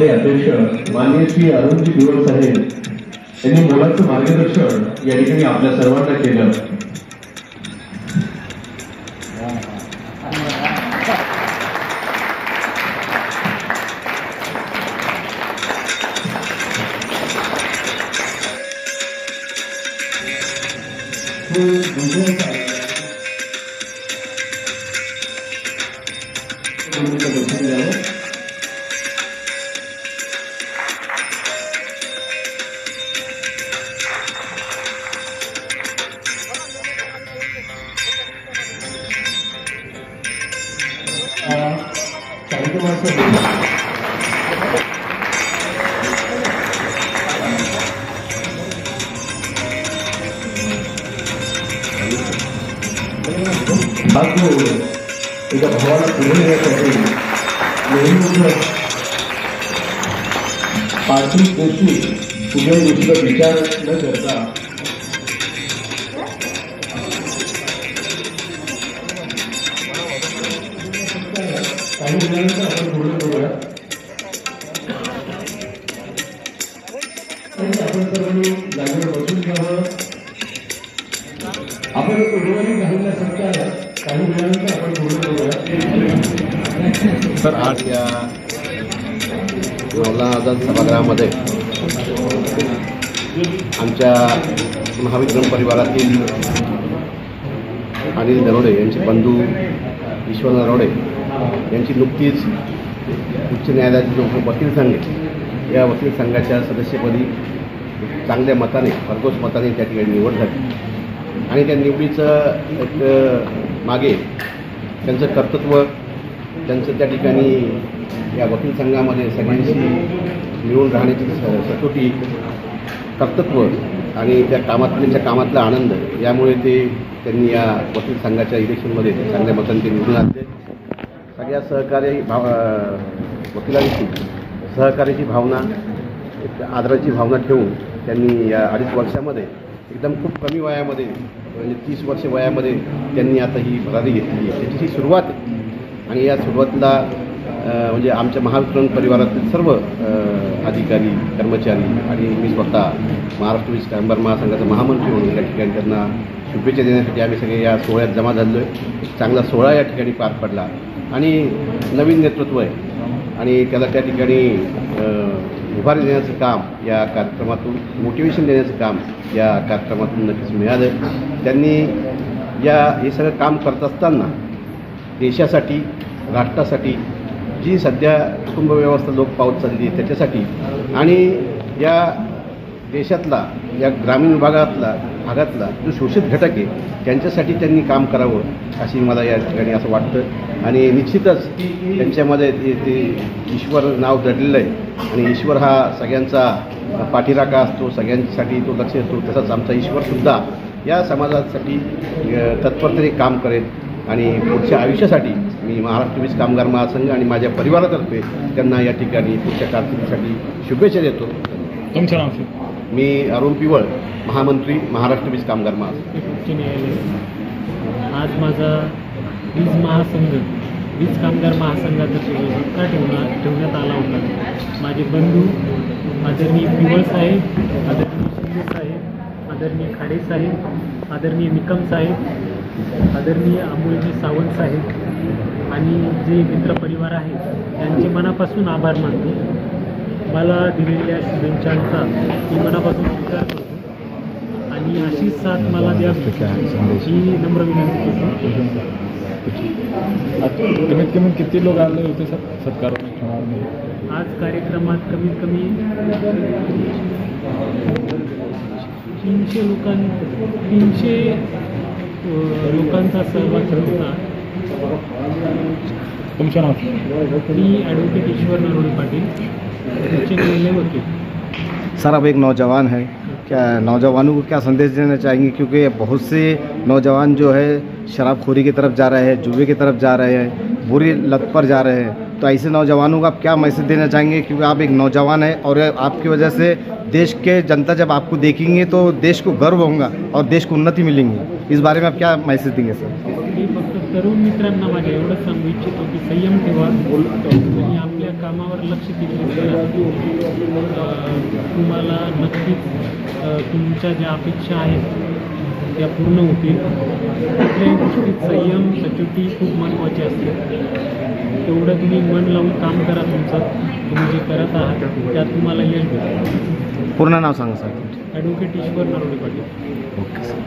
अध्यक्ष माननीय श्री अरुणजी बिवळ साहेब यांनी मोलाचं मार्गदर्शन या ठिकाणी आपल्या सर्वांना केलं। एका भावाला पुढे नेण्यासाठी नेहमी पार्थिव गोष्टी कुठे दुसरा विचार न करता काही मुलांचं आपण बोलून बघूया। आपण सर्वांनी जागेवर बसून घ्यावं। आपण उडवानी घालण्यासारख्या काही मुलांचं आपण बोलून बघूया। सर, आज या मौलाना आझाद सभागृहामध्ये आमच्या महाविक्रम परिवारातील अनिल नरोडे यांचे बंधू ईश्वर नरोडे यांची नुकतीच उच्च न्यायालयाचे जो वकील संघ आहे या वकील संघाच्या सदस्यपदी चांगल्या मताने भरघोस मताने त्या ठिकाणी निवड झाली आणि त्या निवडीचं एक मागे त्यांचं कर्तृत्व, त्यांचं त्या ठिकाणी या वकील संघामध्ये सगळ्यांशी मिळून राहण्याची सचोटी, कर्तृत्व आणि त्या त्यांच्या कामातला आनंद यामुळे त्यांनी या वकील संघाच्या इलेक्शनमध्ये चांगल्या मतांनी ते निवडून आणले। सगळ्या वकिलांची सहकार्याची भावना, एक आदराची भावना ठेवून त्यांनी या 2.5 वर्षामध्ये एकदम खूप कमी वयामध्ये म्हणजे 30 वर्ष वयामध्ये त्यांनी आता ही भरारी घेतली। त्याची ही सुरुवात आहे आणि या सुरुवातीला म्हणजे आमच्या महाविक्रम परिवारातील सर्व अधिकारी, कर्मचारी आणि मी स्वतः महाराष्ट्र वीज कामगार महासंघाचा महामंत्री म्हणून या ठिकाणी त्यांना शुभेच्छा देण्यासाठी आम्ही सगळे या सोहळ्यात जमा झालो आहे। चांगला सोहळा या ठिकाणी पार पडला आणि नवीन नेतृत्व आहे आणि त्याला त्या ठिकाणी उभारी देण्याचं काम या कार्यक्रमातून, मोटिवेशन देण्याचं काम या कार्यक्रमातून नक्कीच मिळालं। त्यांनी हे सगळं काम करत असताना देशासाठी, राष्ट्रासाठी जी सध्या कुटुंब व्यवस्था लोक पावत चालली आहे त्याच्यासाठी आणि या देशातला, या ग्रामीण भागातला जो शोषित घटक आहे त्यांच्यासाठी त्यांनी काम करावं अशी मला या ठिकाणी असं वाटतं आणि निश्चितच त्यांच्यामध्ये ते ईश्वर नाव दडलेलं आहे आणि ईश्वर हा सगळ्यांचा पाठीराखा असतो, सगळ्यांसाठी तो लक्ष असतो। तसंच आमचा ईश्वरसुद्धा या समाजासाठी तत्परतेने काम करेल आणि पुढच्या आयुष्यासाठी मी महाराष्ट्र वीज कामगार महासंघ आणि माझ्या परिवारातर्फे त्यांना या ठिकाणी पुढच्या कारकिर्दीसाठी शुभेच्छा देतो। तुमचं नाव? मी अरुण पिवळ, महामंत्री, महाराष्ट्र वीज कामगार महासंघ। आज माझा वीज कामगार महासंघातर्फे सत्कार ठेवण्यात आला होता। माझे बंधू आदरणीय पिवळ साहेब, आदरणीय शिंदे साहेब, आदरणीय खाडे साहेब, आदरणीय निकम साहेब, आदरणीय अमोलजी सावंत साहेब आणि जे मित्रपरिवार आहे त्यांचे मनापासून आभार मानतो। मला दिलेल्या शुभेच्छांचा मी मनापासून स्वीकार करतो आणि अशीच साथ मला द्यावी ही नम्र विनंती करतो। कमीत कमी किती लोक आले होते सत्कार? आज कार्यक्रमात कमीत कमी 300 लोकांचा सहभाग होता। तुमचं नाव? मी ॲडव्होकेट ईश्वर नरोडे पाटील, उच्च न्यायालय वकील। सर, अब एक नौजवान है, क्या नौजवानों को क्या संदेश देना चाहेंगे? क्योंकि बहुत से नौजवान जो है शराबखोरी की तरफ जा रहे हैं, जुए की तरफ जा रहे हैं, बुरी लत पर जा रहे हैं, तो ऐसे नौजवानों को आप क्या मैसेज देना चाहेंगे, क्योंकि आप एक नौजवान हैं और आपकी वजह से देश के जनता जब आपको देखेंगे तो देश को गर्व होगा और देश को उन्नति मिलेंगी, इस बारे में आप क्या मैसेज देंगे सर? मी फक्त तरुण मित्रांना माझ्या एवढंच सांगू इच्छितो की संयम ठेवा आणि आपल्या कामावर लक्ष केंद्रित करा. तुम्हाला नक्कीच तुमच्या ज्या अपेक्षा आहेत त्या पूर्ण होतील. कुठल्याही गोष्टीत संयम सचोटी खूप महत्त्वाची असते. तेवढं तुम्ही मन लावून काम करा. तुम्ही जे करत आहात त्यात तुम्हाला यश भेटेल. पूर्ण नाव सांगा sir. Advocate Ishwar Narode Patil. Okay sir.